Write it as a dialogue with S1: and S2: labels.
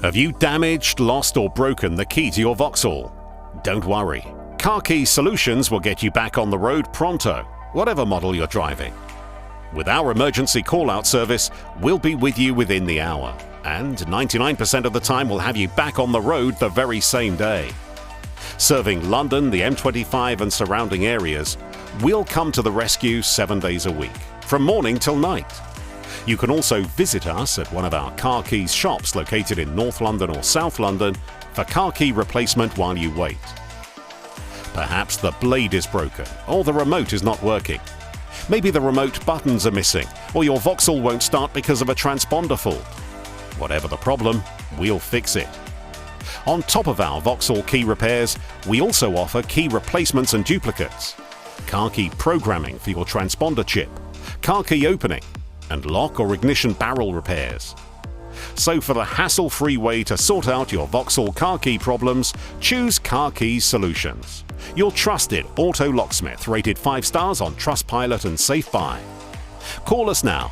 S1: Have you damaged, lost or broken the key to your Vauxhall? Don't worry. Car Key Solutions will get you back on the road pronto, whatever model you're driving. With our emergency call-out service, we'll be with you within the hour, and 99% of the time we'll have you back on the road the very same day. Serving London, the M25 and surrounding areas, we'll come to the rescue 7 days a week, from morning till night. You can also visit us at one of our Car Keys shops located in North London or South London for car key replacement while you wait. Perhaps the blade is broken or the remote is not working. Maybe the remote buttons are missing or your Vauxhall won't start because of a transponder fault. Whatever the problem, we'll fix it. On top of our Vauxhall key repairs, we also offer key replacements and duplicates, car key programming for your transponder chip, car key opening, and lock or ignition barrel repairs. So for the hassle-free way to sort out your Vauxhall car key problems, choose Car Keys Solutions. Your trusted auto locksmith, rated 5 stars on Trustpilot and Safe Buy. Call us now